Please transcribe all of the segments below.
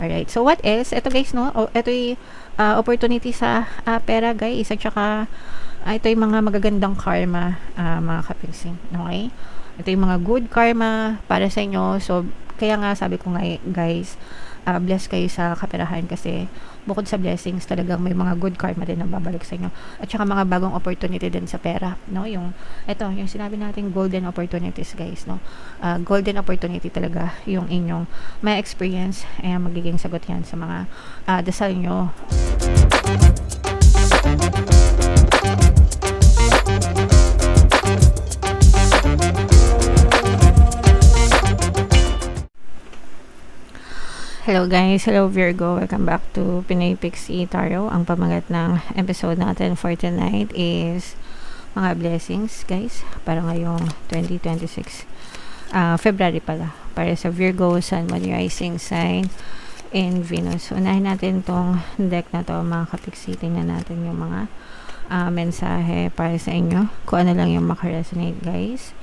Alright, so what else? Ito guys, no? Ito yung opportunity sa pera guys, at saka ito yung mga magagandang karma, mga kapiksing. Okay? Ito yung mga good karma para sa inyo. So, kaya nga sabi ko nga guys, bless kayo sa kaperahan kasi bukod sa blessings, talagang may mga good karma din na babalik sa inyo. At saka mga bagong opportunity din sa pera, no? Yung sinabi natin golden opportunities, guys, no? Golden opportunity talaga yung inyong may experience, magiging sagot yan sa mga dasal nyo. Hello guys, hello Virgo, welcome back to Pinoy Pixie Tarot. Ang pamagat ng episode natin for tonight is mga blessings guys para ngayong 2026 February pala, para sa Virgo, Sun, Moon, Rising sign and Venus. Unahin natin tong deck na to mga kapiksi. Tingnan natin yung mga mensahe para sa inyo, kung ano lang yung makaresonate guys.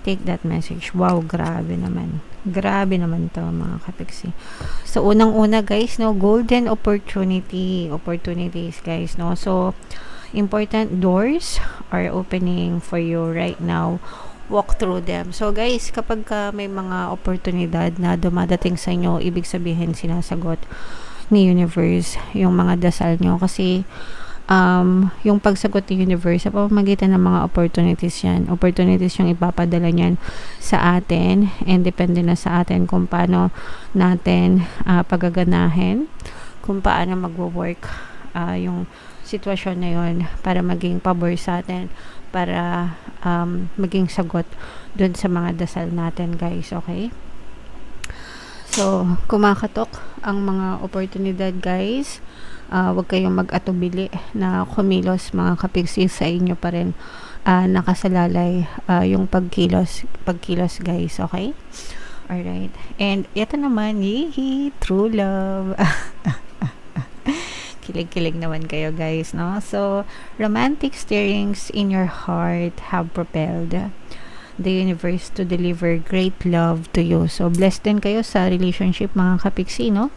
Take that message. Wow, grabe naman to mga kapiksi. So unang-una guys, no, golden opportunities guys, no. So important doors are opening for you right now. Walk through them. So guys, kapag may mga oportunidad na dumadating sa inyo, ibig sabihin sinasagot ni universe yung mga dasal nyo, kasi yung pagsagot ni universe sa pamamagitan ng mga opportunities yung ipapadala niyan sa atin, and depende na sa atin kung paano natin pagaganahin, kung paano magwo-work yung sitwasyon na yun para maging pabor sa atin, para maging sagot dun sa mga dasal natin guys. Okay, so kumakatok ang mga oportunidad guys. Huwag kayong mag-atubili na kumilos mga kapiksi, sa inyo pa rin nakasalalay yung pagkilos guys. Okay, alright, and ito naman, yee, true love. Kilig-kilig naman kayo guys, no? So romantic stirrings in your heart have propelled the universe to deliver great love to you. So blessed din kayo sa relationship mga kapiksi, no?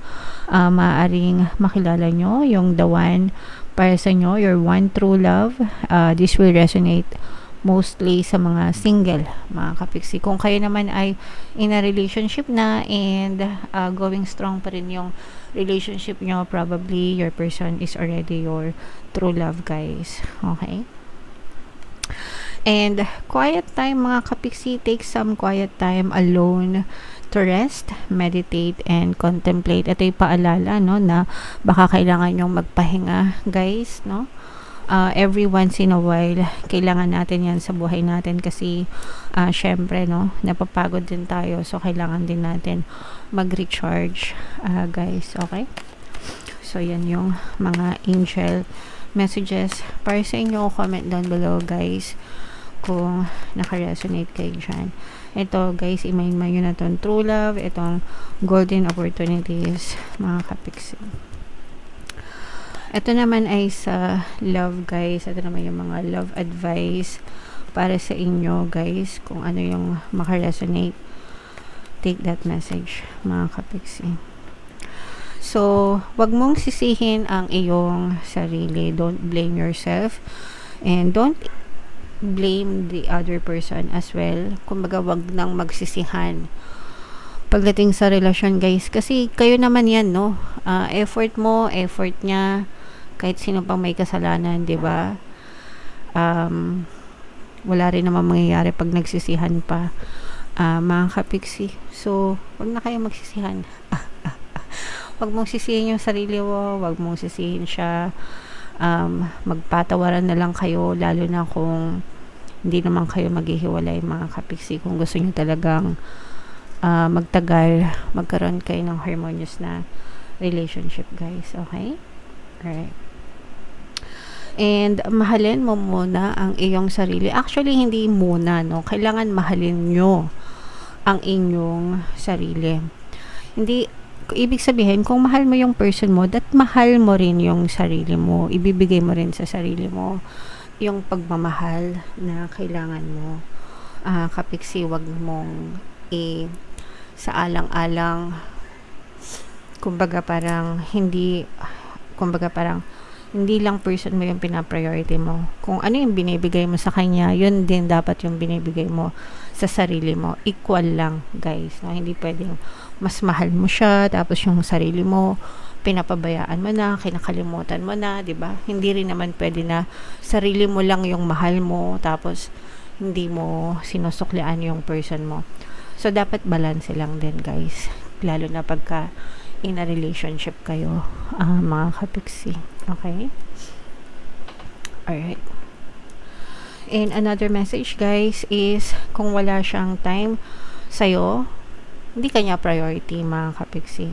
Maaaring makilala nyo yung the one para sa nyo, your one true love. This will resonate mostly sa mga single mga kapiksi. Kung kayo naman ay in a relationship na and going strong pa rin yung relationship nyo, probably your person is already your true love guys. Okay, and quiet time mga kapiksi. Take some quiet time alone to rest, meditate, and contemplate. Ito yung paalala, no, na baka kailangan nyong magpahinga guys, no. Every once in a while kailangan natin yan sa buhay natin, kasi syempre, no, napapagod din tayo, so kailangan din natin mag-recharge guys. Okay, so yan yung mga angel messages para sa inyo. Comment down below guys kung naka-resonate kayo dyan. Ito guys, imayin nyo na itong true love, itong golden opportunities mga kapiksi. Ito naman ay sa love guys. Ito naman yung mga love advice para sa inyo guys, kung ano yung maka-resonate. Take that message mga kapiksi. So wag mong sisihin ang iyong sarili. Don't blame yourself, and don't blame the other person as well. Kumbaga, wag nang magsisihan pagdating sa relasyon guys, kasi kayo naman yan, no. Effort mo, effort niya, kahit sino pang may kasalanan, di ba? Wala rin naman mangyayari pag nagsisihan pa mga kapiksi. So wag na kayo magsisihan. Wag mong sisihin yung sarili mo, wag mong sisihin siya. Magpatawaran na lang kayo, lalo na kung hindi naman kayo maghihiwalay mga kapiksi. Kung gusto nyo talagang magtagal, magkaroon kayo ng harmonious na relationship guys. Okay, alright, and mahalin mo muna ang iyong sarili. Actually, hindi muna, no, kailangan mahalin nyo ang inyong sarili. Hindi ibig sabihin, kung mahal mo yung person mo, that mahal mo rin yung sarili mo. Ibibigay mo rin sa sarili mo yung pagmamahal na kailangan mo. Kapiksi, wag mong sa alang-alang kumbaga parang hindi lang person mo yung pina-priority mo. Kung ano yung binibigay mo sa kanya, yun din dapat yung binibigay mo sa sarili mo. Equal lang, guys. No? Hindi pwedeng mas mahal mo siya, tapos yung sarili mo, pinapabayaan mo na, kinakalimutan mo na, di ba? Hindi rin naman pwede na sarili mo lang yung mahal mo, tapos hindi mo sinusuklian yung person mo. So, dapat balance lang din, guys. Lalo na pagka in a relationship kayo, mga kapiksi. Okay? Alright. And another message, guys, is kung wala siyang time sa'yo, hindi kanya priority, mga kapiksi.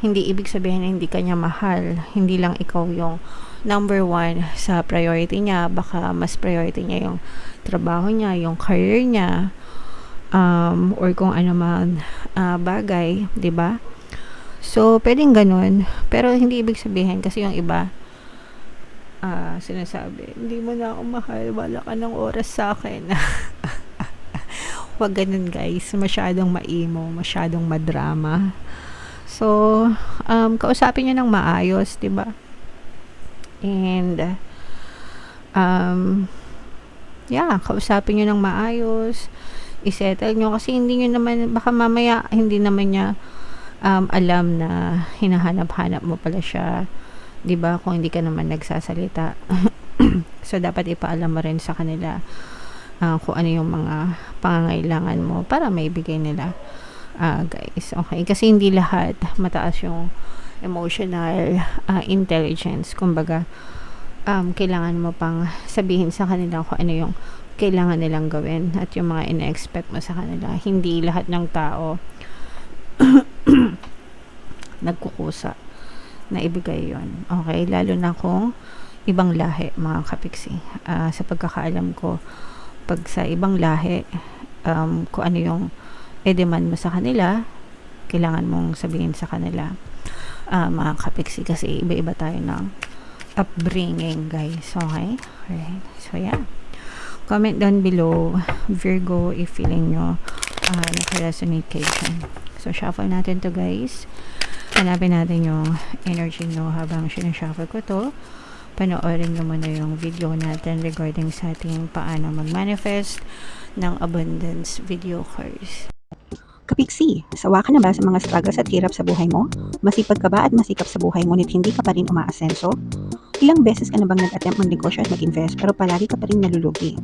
Hindi ibig sabihin na hindi kanya mahal. Hindi lang ikaw yung number one sa priority niya. Baka mas priority niya yung trabaho niya, yung career niya, or kung ano man bagay, 'di ba? So, pwedeng ganun. Pero hindi ibig sabihin kasi yung iba sinasabi, hindi mo na ako mahal, wala ka ng oras sa akin. Huwag ganun, guys. Masyadong maimo, masyadong madrama. So, kausapin nyo ng maayos, 'di ba? And kausapin nyo ng maayos, isettle nyo kasi hindi nyo naman, baka mamaya hindi naman niya alam na hinahanap-hanap mo pala siya, 'di ba? Kung hindi ka naman nagsasalita. So dapat ipaalam mo rin sa kanila kung ano yung mga pangangailangan mo para maibigay nila, guys. Okay, kasi hindi lahat mataas yung emotional intelligence. Kumbaga, kailangan mo pang sabihin sa kanila kung ano yung kailangan nilang gawin at yung mga ina-expect mo sa kanila. Hindi lahat ng tao nagkukusa na ibigay yon. Okay, lalo na kung ibang lahi, mga kapiksi. Sa pagkakaalam ko, pag sa ibang lahi, kung ano yung i-demand mo sa kanila, kailangan mong sabihin sa kanila, mga kapiksi, kasi iba-iba tayo ng upbringing, guys. Okay? Alright. So, yeah. Comment down below, Virgo, if feeling nyo naka-resonate kayo dyan. So, shuffle natin to, guys. Hanapin natin yung energy nyo habang sinashuffle ko to. Panoorin nyo muna yung video natin regarding sa ating paano mag-manifest ng abundance video course. Kapiksi, sawa ka na ba sa mga struggles at hirap sa buhay mo? Masipag ka ba at masikap sa buhay ngunit hindi ka pa rin umaasenso? Ilang beses ka na bang nag-attempt mag-negosyo at mag-invest pero palagi ka pa rin nalulugi?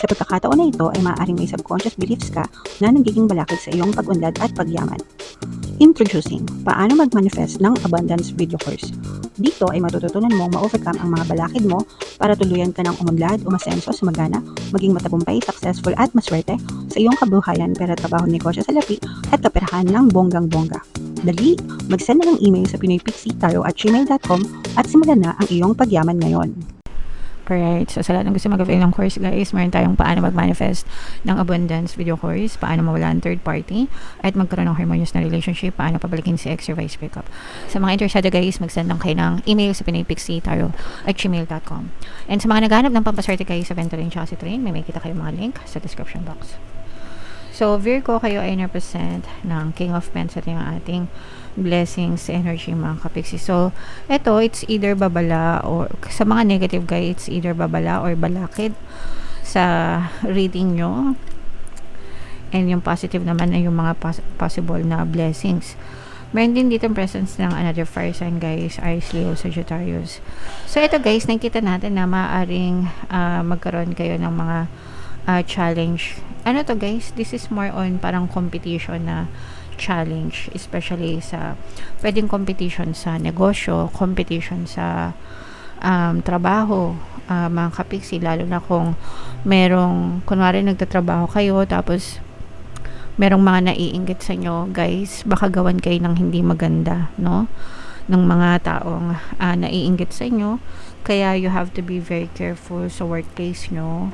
Sa pagkakataon na ito ay maaaring may subconscious beliefs ka na nagiging balakid sa iyong pag-unlad at pagyaman. Introducing, paano mag-manifest ng abundance video course. Dito ay matututunan mong ma-overcome ang mga balakid mo para tuluyan ka ng umunlad, umasenso, sumagana, maging matagumpay, successful at maswerte sa iyong kabuhayan, pera, trabaho, negosyo, salapi at kaperahan ng bonggang-bongga. Dali, mag-send na ng email sa pinoypixie@gmail.com at simulan na ang iyong pagyaman ngayon. Alright, so sa lahat ng gusto mag-avail ng course, guys, meron tayong paano mag-manifest ng abundance video course, paano mawala ang third party, at magkaroon ng harmonious na relationship, paano pabalikin si ex or vice breakup. Sa mga interesado, guys, mag-send lang kayo ng email sa pinoypixie@gmail.com. And sa mga naghahanap ng pampaswerte kayo sa Venturin at Citrine, may kita kayo mga link sa description box. So, Virgo, kayo ay represent ng King of Pentacles at yung ating blessings energy, mga kapiksi. So, eto, it's either babala or sa mga negative, guys, it's either babala or balakid sa reading nyo. And yung positive naman ay yung mga possible na blessings. Meron din dito presence ng another fire sign, guys, Aries, Leo, Sagittarius. So, ito, guys, nakikita natin na maaaring magkaroon kayo ng mga challenge. Ano to, guys? This is more on parang competition na challenge, especially sa pwedeng competition sa negosyo, competition sa trabaho, mga kapiksi, lalo na kung merong, kunwari nagtatrabaho kayo tapos merong mga naiinggit sa inyo, guys, baka gawan kayo ng hindi maganda, no, ng mga taong naiinggit sa inyo, kaya you have to be very careful sa workplace nyo,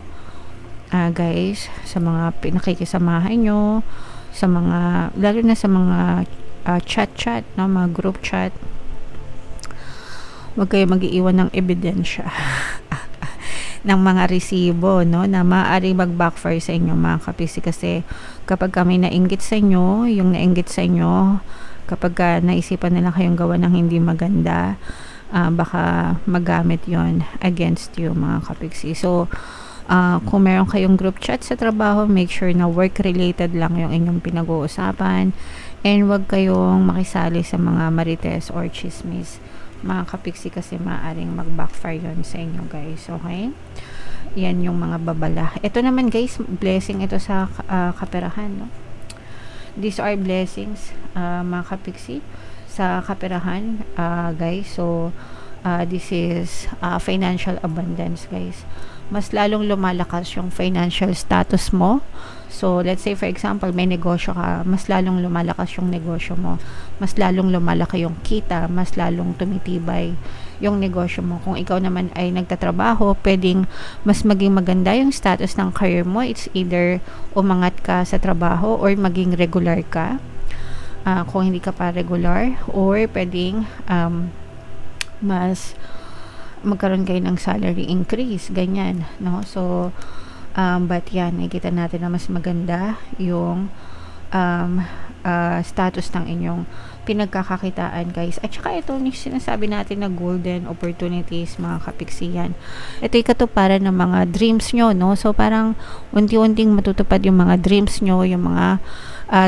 guys, sa mga pinakikisamahan nyo, sa mga, lalo na sa mga chat, no, mga group chat. Huwag kayo mag-iiwan ng ebidensya ng mga resibo, no, na maaaring mag-backfire sa inyo, mga kapisi, kasi kapag kami nainggit sa inyo, yung nainggit sa inyo kapag naisipan nila kayong gawa ng hindi maganda, baka magamit yon against you, mga kapiksi. So, kung meron kayong group chat sa trabaho, make sure na work-related lang yung inyong pinag-uusapan, and wag kayong makisali sa mga marites or chismis, mga kapiksi, kasi maaring mag-backfire yon sa inyo, guys. Okay? Yan yung mga babala. Ito naman, guys, blessing ito sa kaperahan, no? These are blessings, mga kapiksi, sa kaperahan, guys. So, this is financial abundance, guys. Mas lalong lumalakas yung financial status mo. So, let's say, for example, may negosyo ka, mas lalong lumalakas yung negosyo mo. Mas lalong lumalaki yung kita, mas lalong tumitibay yung negosyo mo. Kung ikaw naman ay nagtatrabaho, pwedeng mas maging maganda yung status ng career mo. It's either umangat ka sa trabaho or maging regular ka. Kung hindi ka pa regular, or pwedeng mas magkaroon kayo ng salary increase, ganyan, no? So, but yan, nakikita natin na mas maganda yung status ng inyong pinagkakakitaan, guys. At saka ito yung sinasabi natin na golden opportunities, mga kapiksiyan. Ito yung katuparan ng mga dreams nyo, no? So, parang unti-unting matutupad yung mga dreams nyo, yung mga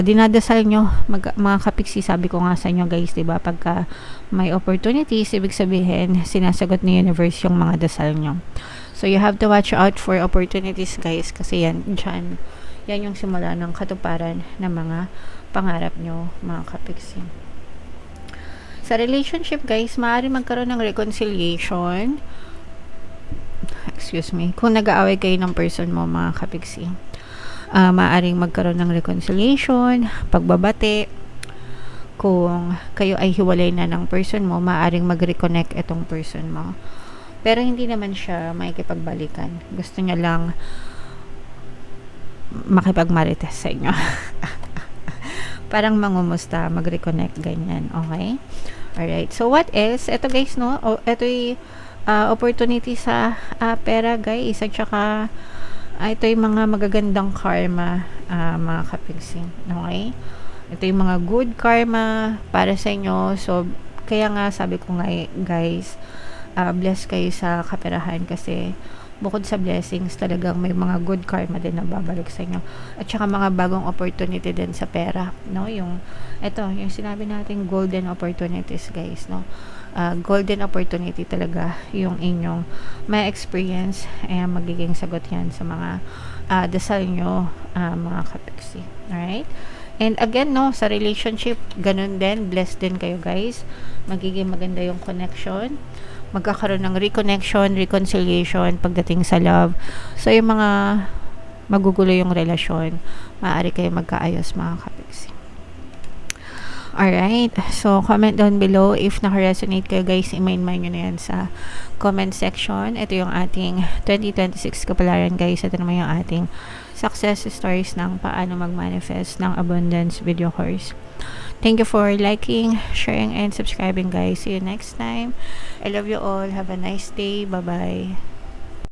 dinadasal nyo, mga kapiksi. Sabi ko nga sa inyo, guys, diba, pagka may opportunities, ibig sabihin, sinasagot ni universe yung mga dasal nyo. So, you have to watch out for opportunities, guys, kasi yan yung simula ng katuparan ng mga pangarap nyo, mga kapiksi. Sa relationship, guys, maaari magkaroon ng reconciliation. Excuse me. Kung nag-aaway kayo ng person mo, mga kapiksi, maaaring magkaroon ng reconciliation, pagbabati. Kung kayo ay hiwalay na ng person mo, maaaring mag-reconnect itong person mo. Pero hindi naman siya makikipagbalikan. Gusto niya lang makipagmarites sa inyo. Parang mangumusta, mag-reconnect, ganyan. Okay? Alright. So, what else? Ito, guys, no? Ito yung opportunity sa pera, guys. At saka, ito yung mga magagandang karma, mga kapiksi. Okay? Ito yung mga good karma para sa inyo. So, kaya nga, sabi ko nga, guys, bless kayo sa kaperahan, kasi bukod sa blessings, talagang may mga good karma din na babalik sa inyo. At saka mga bagong opportunity din sa pera, no? Yung sinabi natin golden opportunities, guys, no? Golden opportunity talaga yung inyong may experience, magiging sagot yan sa mga dasal nyo, mga kapiksi. Alright? And again, no, sa relationship, ganun din, blessed din kayo, guys. Magiging maganda yung connection, magkakaroon ng reconnection, reconciliation pagdating sa love. So, yung mga magugulo yung relasyon, maaari kayo magkaayos, mga kapiksi. Alright, so comment down below if naka-resonate kayo, guys. I-mind nyo na yan sa comment section. Ito yung ating 2026 kapalaran, guys. Ito naman yung ating success stories ng paano mag-manifest ng abundance video course. Thank you for liking, sharing, and subscribing, guys. See you next time. I love you all. Have a nice day. Bye-bye.